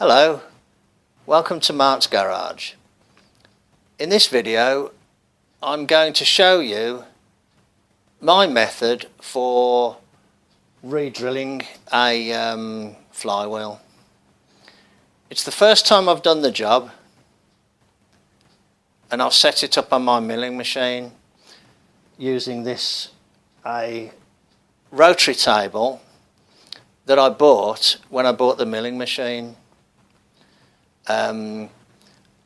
Hello, welcome to Mart's Garage. In this video I'm going to show you my method for re-drilling a flywheel. It's the first time I've done the job, and I'll set it up on my milling machine using a rotary table that I bought when I bought the milling machine.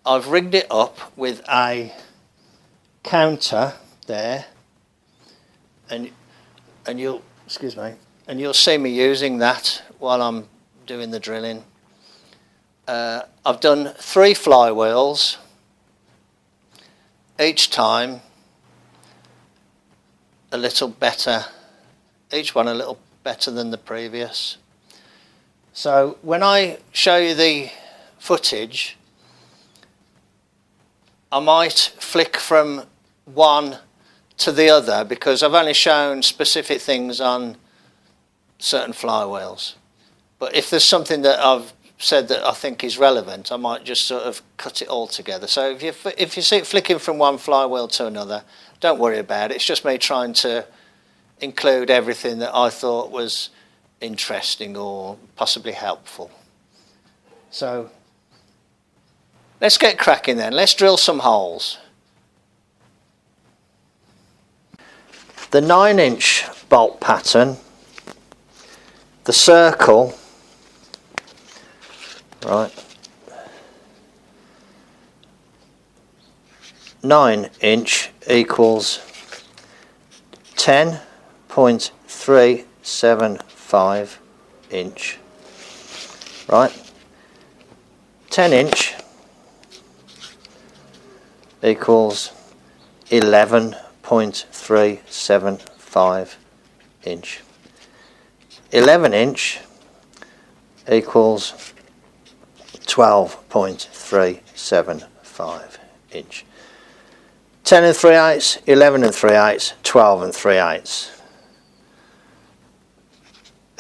I've rigged it up with a counter there, and you'll see me using that while I'm doing the drilling. I've done 3 flywheels, each time a little better, each one a little better than the previous. So when I show you the footage, I might flick from one to the other because I've only shown specific things on certain flywheels. But if there's something that I've said that I think is relevant, I might just sort of cut it all together. So if you see it flicking from one flywheel to another, don't worry about it. It's just me trying to include everything that I thought was interesting or possibly helpful. So let's get cracking then. Let's drill some holes. The 9-inch bolt pattern, the circle, right, 9-inch equals 10.375 inch, right, 10-inch equals 11.375 inch. 11-inch equals 12.375 inch. 10 3/8, 11 3/8, 12 3/8.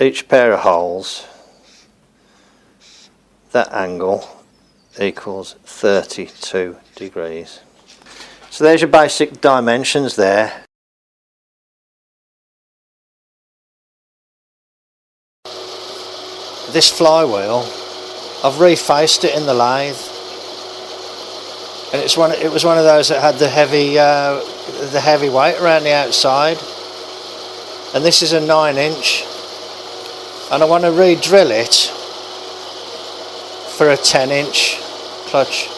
Each pair of holes, that angle equals 32 degrees. So there's your basic dimensions there. This flywheel, I've refaced it in the lathe, and it was one of those that had the heavy weight around the outside, and this is a 9-inch, and I want to re-drill it for a 10-inch clutch.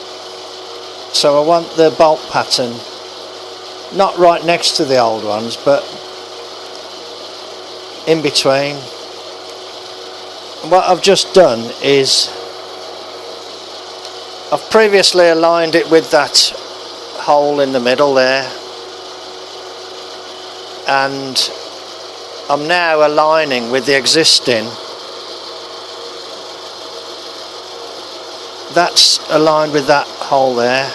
So I want the bolt pattern not right next to the old ones, but in between. And what I've just done is I've previously aligned it with that hole in the middle there, and I'm now aligning with the existing. That's aligned with that hole there.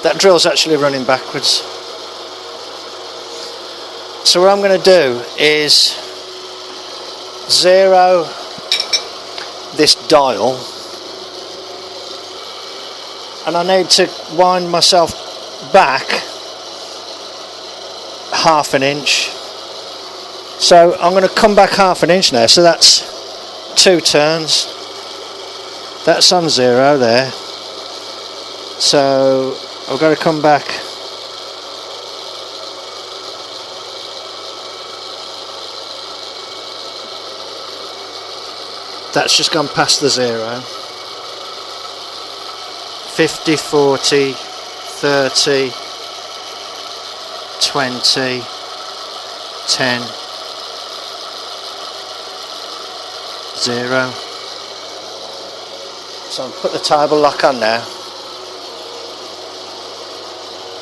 That drill's actually running backwards. So what I'm going to do is zero this dial, and I need to wind myself back 1/2 inch. So I'm going to come back 1/2 inch now, so that's 2 turns. That's on 0 there, so I've got to come back that's just gone past the 0. 50, 40, 30, 20, 10, 0. So I'll put the table lock on now.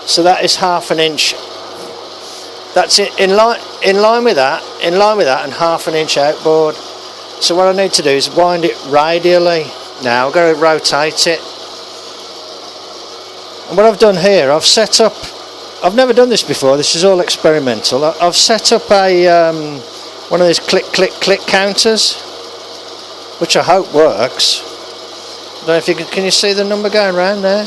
So that is 1/2 inch. That's it, in line with that, and 1/2 inch outboard. So what I need to do is wind it radially. Now I've got to rotate it. And what I've done here, I've set up, I've never done this before, this is all experimental. I've set up a one of these click counters. which I hope works. I don't know if you can you see the number going round there?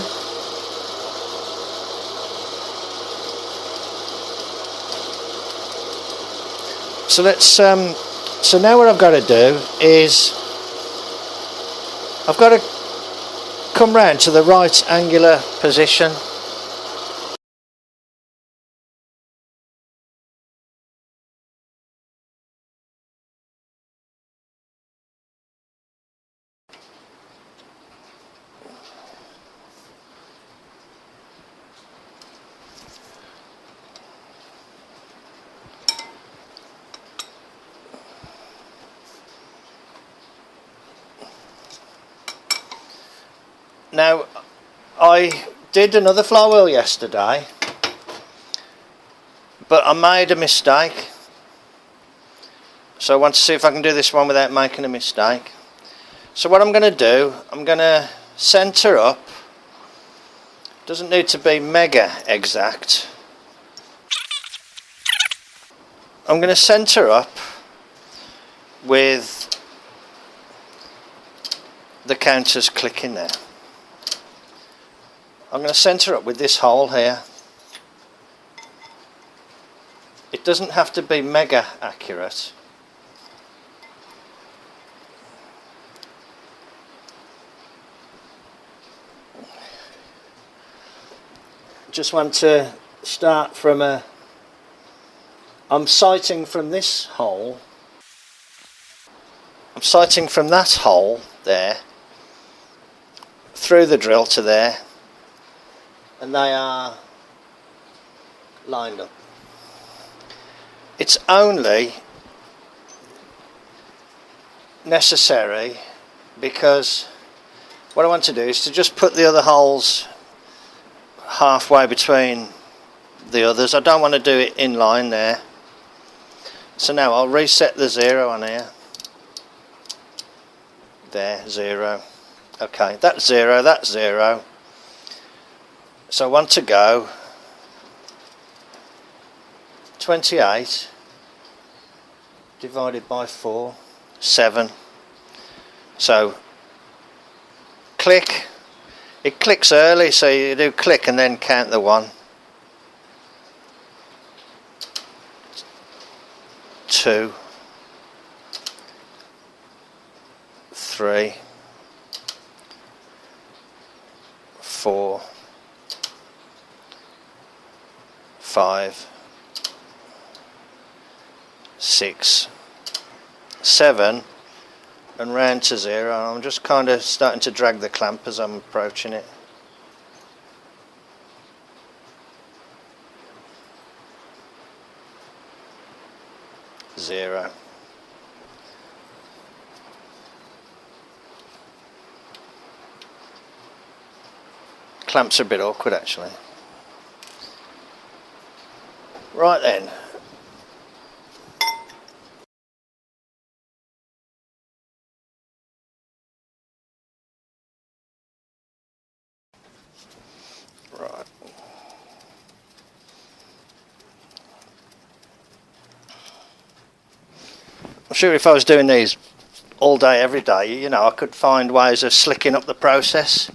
So let's so now what I've got to do is I've got to come round to the right angular position. Now, I did another flywheel yesterday, but I made a mistake. So I want to see if I can do this one without making a mistake. So what I'm going to do, I'm going to centre up. Doesn't need to be mega exact. I'm going to centre up with the counters clicking there. I'm going to centre up with this hole here. It doesn't have to be mega accurate. Just want to start from I'm sighting from this hole. I'm sighting from that hole there, through the drill to there. And they are lined up. It's only necessary because what I want to do is to just put the other holes halfway between the others. I don't want to do it in line there. So now I'll reset the 0 on here. There, 0. Okay, that's 0, that's 0. So I want to go 28 divided by 4, 7. So click. It clicks early, so you do click and then count the 1. 2, 3, 4, 5, 6, 7, and round to 0. I'm just kind of starting to drag the clamp as I'm approaching it. Zero. Clamps are a bit awkward actually. Right then. Right. I'm sure if I was doing these all day, every day, you know, I could find ways of slicking up the process.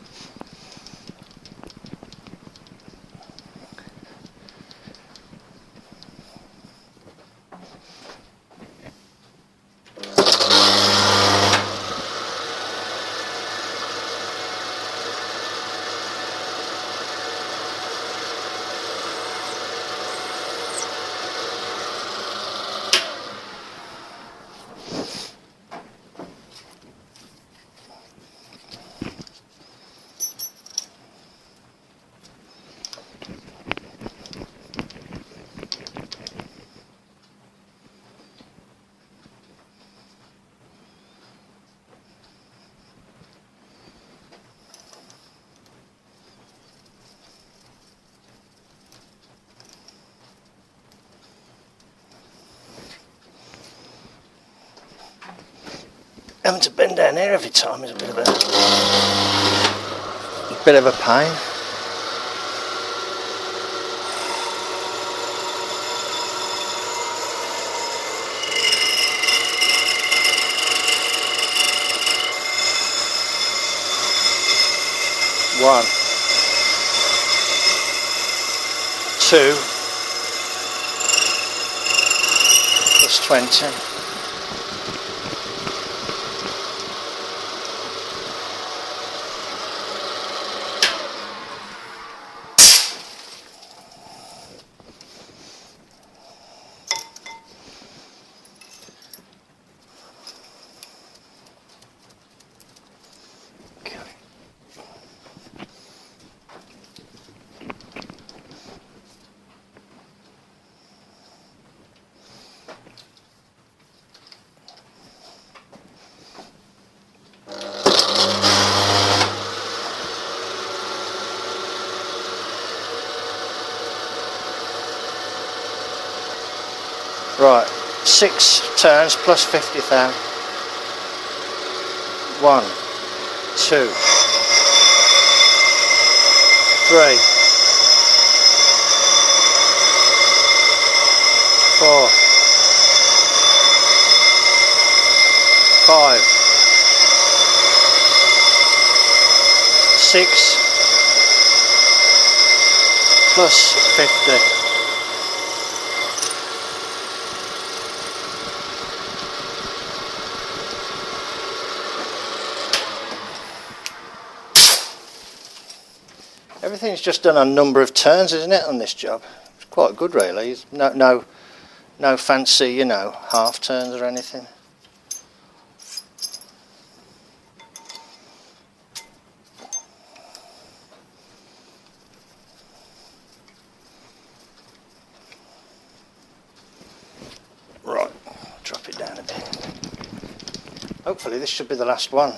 Having to bend down here every time is a bit of a pain. 1, 2, plus 20. Right, 6 turns plus 50,000. 1, 2, 3, 4, 5, 6 plus 50. Everything's just done on number of turns, isn't it, on this job? It's quite good, really. No fancy, you know, half turns or anything. Right, drop it down a bit. Hopefully this should be the last one.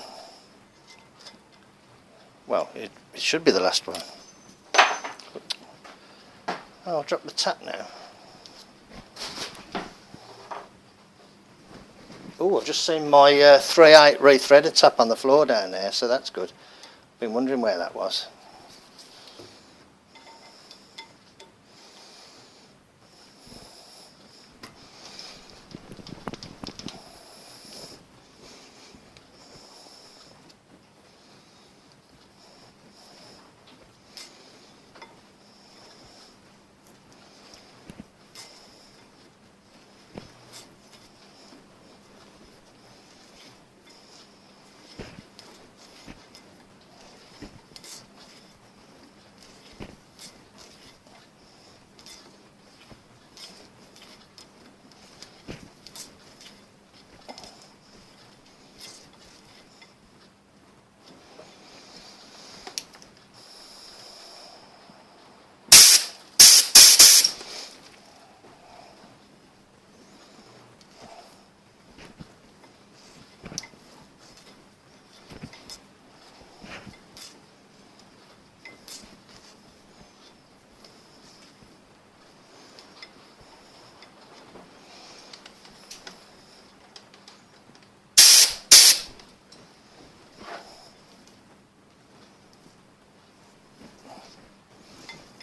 Well, it should be the last one. Oh, I'll drop the tap now. Oh, I've just seen my 3/8 rethreader tap on the floor down there, so that's good. Been wondering where that was.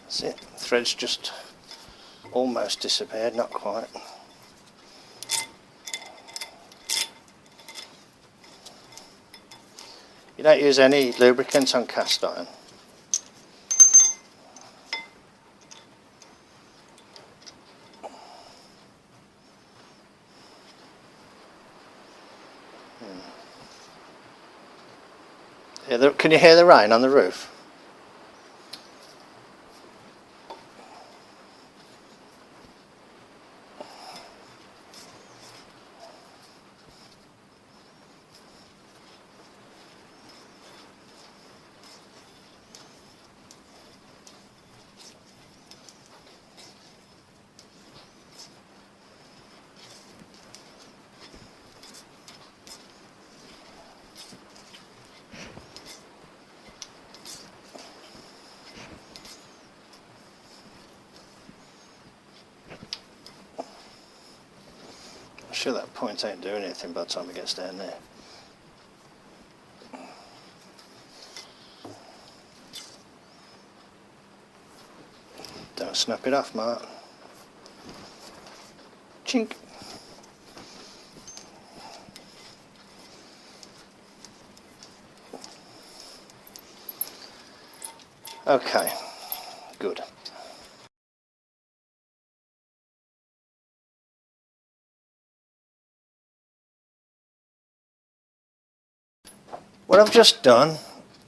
That's it. The thread's just almost disappeared, not quite. You don't use any lubricant on cast iron. Can you hear the rain on the roof? I'm sure that point ain't doing anything by the time it gets down there. Don't snap it off, Mart. Chink. Okay, good. What I've just done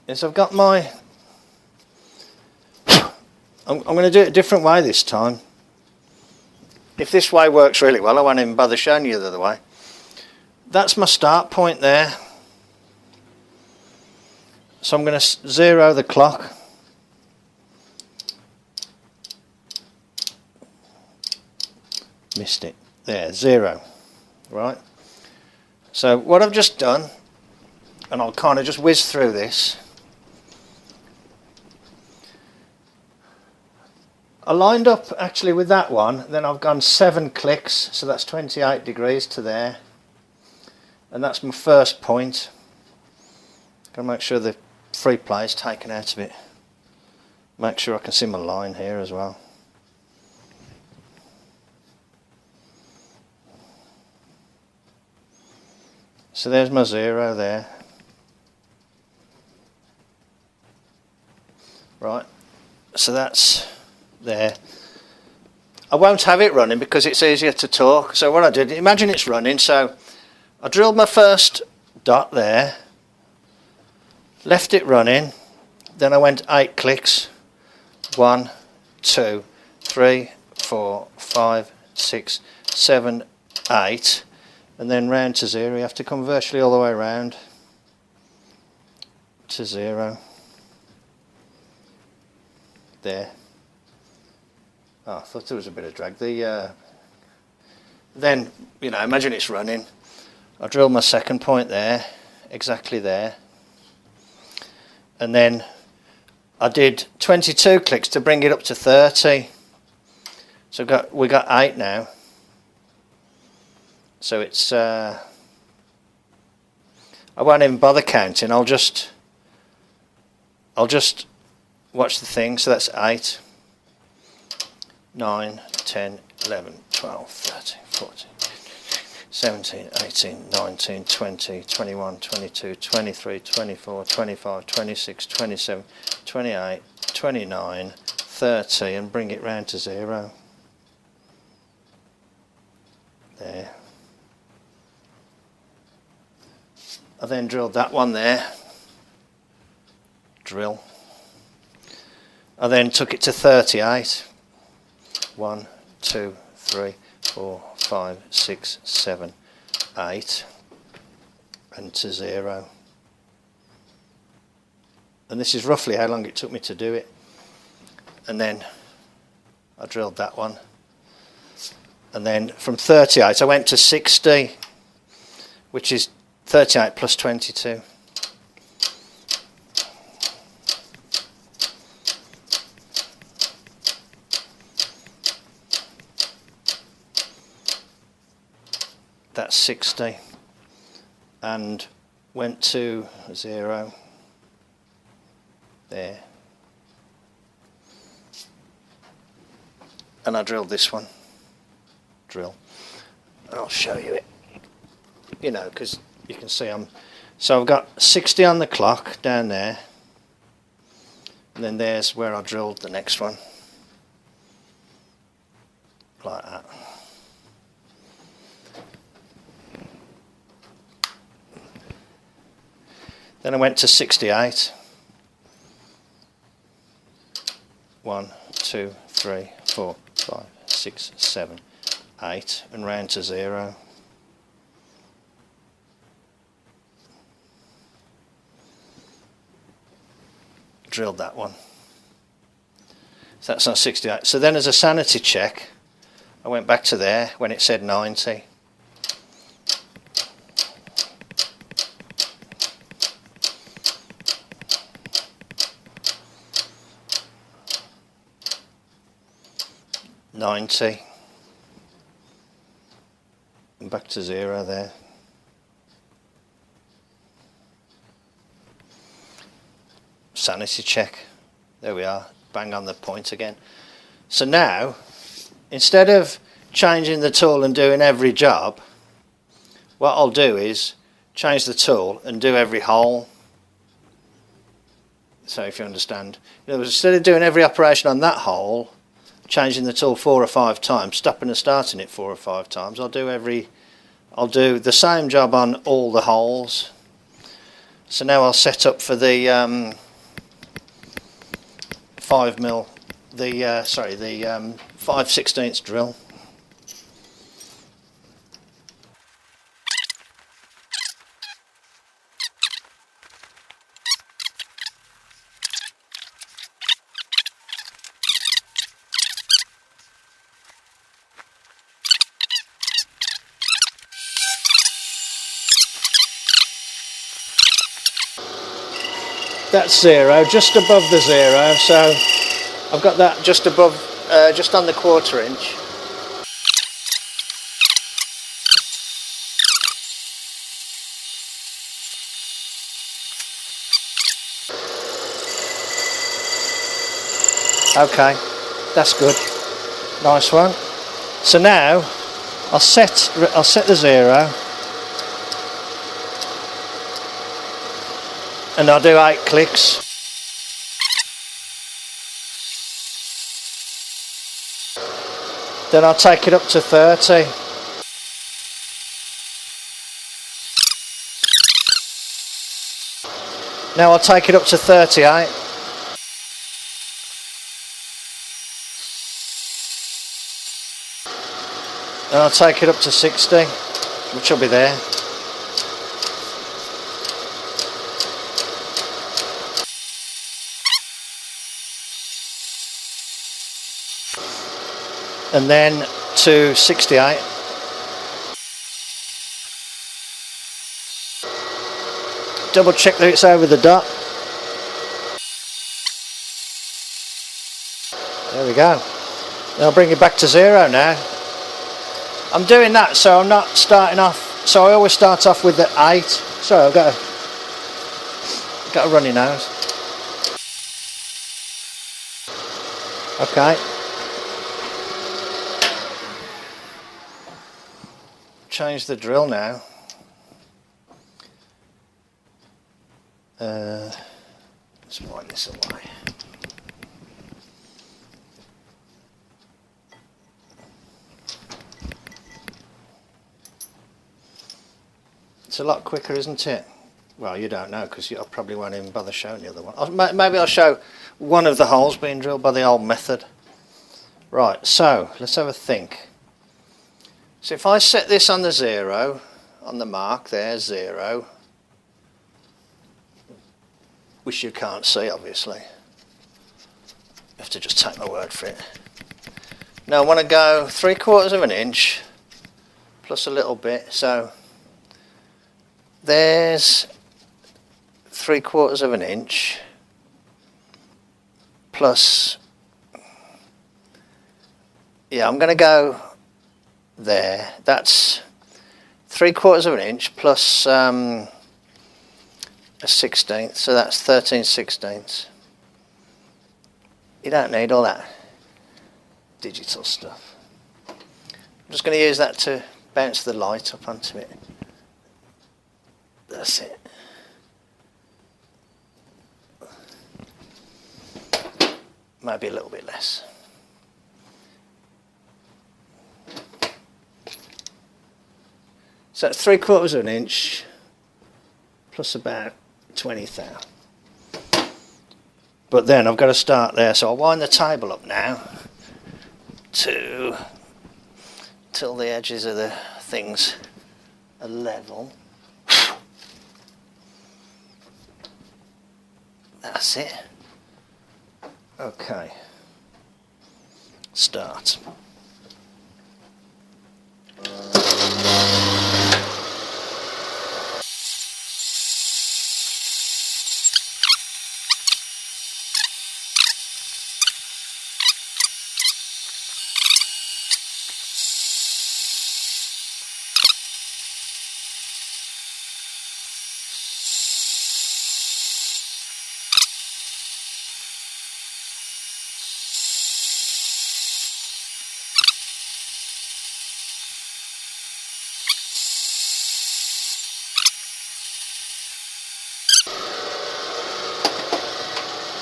is I've got my... I'm going to do it a different way this time. If this way works really well, I won't even bother showing you the other way. That's my start point there. So I'm going to zero the clock. Missed it. There, 0. Right. So what I've just done, and I'll kind of just whiz through this. I lined up actually with that one, then I've gone 7 clicks, so that's 28 degrees to there. And that's my first point. Gotta make sure the free play is taken out of it. Make sure I can see my line here as well. So there's my 0 there. Right, so that's there. I won't have it running because it's easier to talk. So what I did, imagine it's running, so I drilled my first dot there, left it running, then I went 8 clicks. 1, 2, 3, 4, 5, 6, 7, 8, and then round to 0. You have to come virtually all the way around to 0. There. Oh, I thought there was a bit of drag. Then, you know, imagine it's running. I drilled my second point there, exactly there. And then I did 22 clicks to bring it up to 30. So we got 8 now. So it's, I won't even bother counting. I'll just watch the thing. So that's 8, 9, 10, 11, 12, 13, 14, 17, 18, 19, 20, 21, 22, 23, 24, 25, 26, 27, 28, 29, 30, and bring it round to 0. There. I then drilled that one there. Drill. I then took it to 38. 1, 2, 3, 4, 5, 6, 7, 8, and to 0. And this is roughly how long it took me to do it. And then I drilled that one. And then from 38 I went to 60, which is 38 plus 22. That's 60, and went to 0 there, and I drilled this one. Drill. I'll show you it, you know, because you can see so I've got 60 on the clock down there, and then there's where I drilled the next one, like that. Then I went to 68. 1, 2, 3, 4, 5, 6, 7, 8, and round to 0. Drilled that one. So that's on 68. So then as a sanity check, I went back to there when it said 90. And back to 0 there. Sanity check. There we are. Bang on the point again. So now, instead of changing the tool and doing every job, what I'll do is change the tool and do every hole. So if you understand, in other words, instead of doing every operation on that hole, changing the tool 4 or 5 times, stopping and starting it 4 or 5 times, I'll do the same job on all the holes. So now I'll set up for the 5mm, the 5/16 drill. That's 0, just above the 0, so I've got that just above, just on the 1/4 inch. Okay, that's good. Nice one. So now I'll set the 0, and I'll do 8 clicks. Then I'll take it up to 30. Now I'll take it up to 38. And I'll take it up to 60, which will be there. And then to 68. Double check that it's over the dot. There we go. Then I'll bring it back to 0 now. I'm doing that so I'm not starting off, so I always start off with the 8. Sorry, I've got a runny nose. Okay. Change the drill now. Let's wind this away. It's a lot quicker, isn't it? Well, you don't know because I probably won't even bother showing the other one. Maybe I'll show one of the holes being drilled by the old method. Right, so let's have a think. So if I set this on the 0, on the mark there, 0, which you can't see obviously. You have to just take my word for it. Now I want to go 3/4 of an inch plus a little bit, so there's 3/4 of an inch plus, yeah, I'm going to go there. That's 3/4 of an inch plus a 1/16, so that's 13/16. You don't need all that digital stuff. I'm just going to use that to bounce the light up onto it. That's it. Maybe a little bit less. So it's 3/4 of an inch plus about 20 thou. But then I've got to start there, so I'll wind the table up now till the edges of the things are level. That's it. Okay. Start.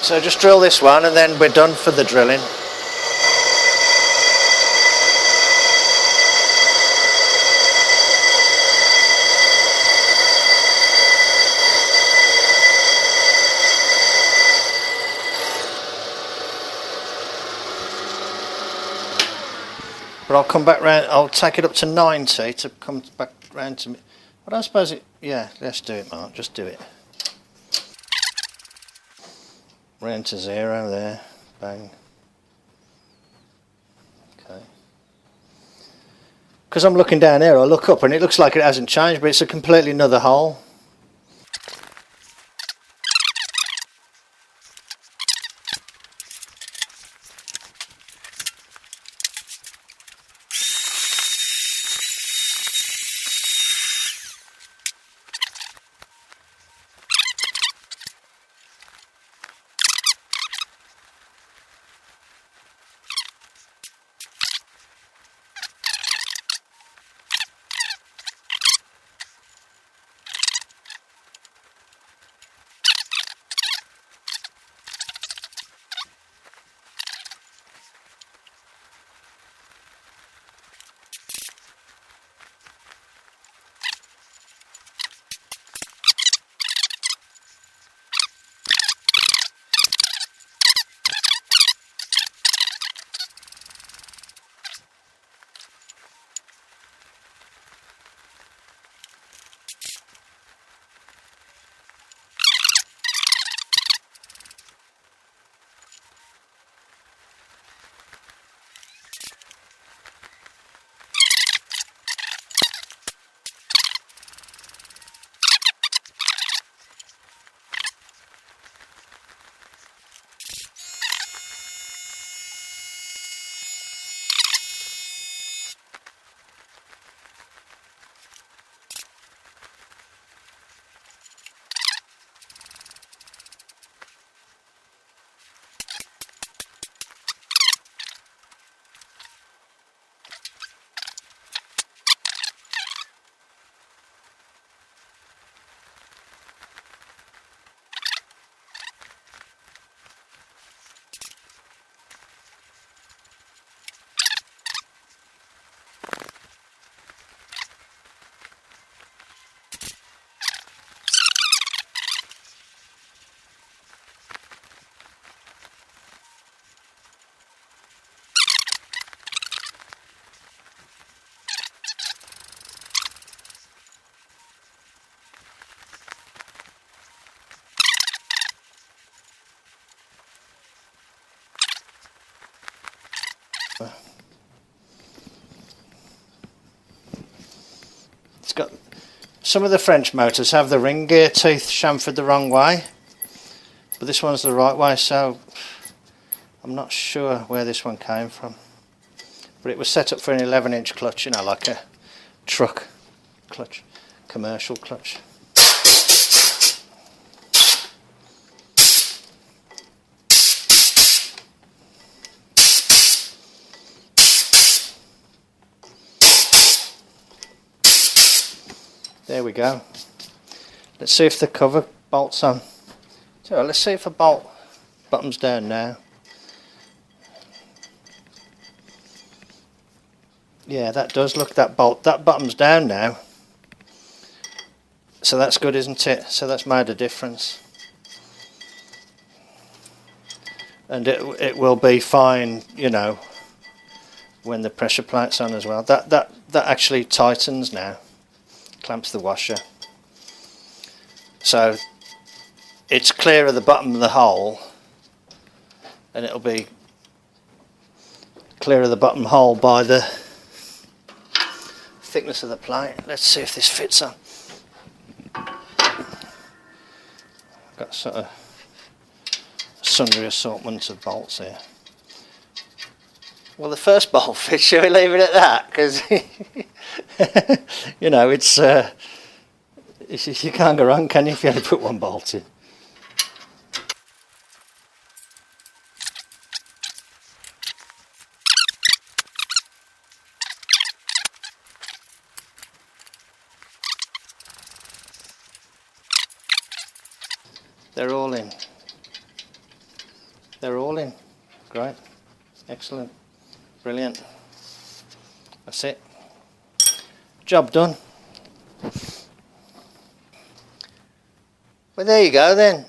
So just drill this one and then we're done for the drilling. But I'll come back round, I'll take it up to 90 to come back round to me. I don't suppose it, yeah, let's do it, Mark, just do it. Round to 0 there, bang. Okay. Because I'm looking down here, I look up and it looks like it hasn't changed, but it's a completely another hole. It's got, some of the French motors have the ring gear teeth chamfered the wrong way, but this one's the right way, so I'm not sure where this one came from. But it was set up for an 11-inch clutch, you know, like a truck clutch, commercial clutch. There we go. Let's see if the cover bolts on. So let's see if the bolt bottoms down now. Yeah, that does look, that bottom's down now. So that's good, isn't it? So that's made a difference. And it will be fine, you know, when the pressure plate's on as well. That actually tightens now. Clamps the washer. So it's clear of the bottom of the hole, and it'll be clear of the bottom hole by the thickness of the plate. Let's see if this fits on. Got sort of sundry assortments of bolts here. Well, the first bolt fits, shall we leave it at that? Because you know, it's you can't go wrong, can you, if you only put one bolt in? They're all in. they're all in. Great. Excellent. Brilliant. That's it. Job done. Well, there you go then.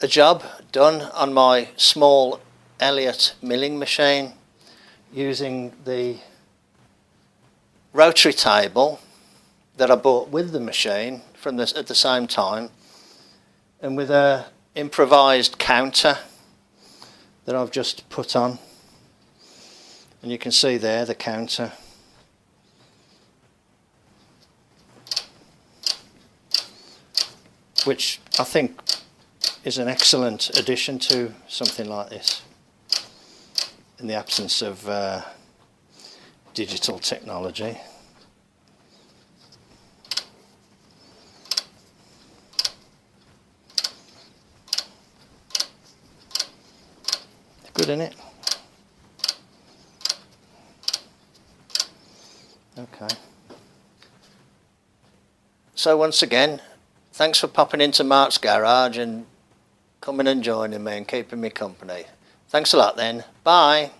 A job done on my small Elliott milling machine using the rotary table that I bought with the machine from this at the same time, and with a improvised counter that I've just put on, and you can see there the counter. Which I think is an excellent addition to something like this in the absence of digital technology. Good, isn't it? Okay. So once again, thanks for popping into Mart's garage and coming and joining me and keeping me company. Thanks a lot then. Bye.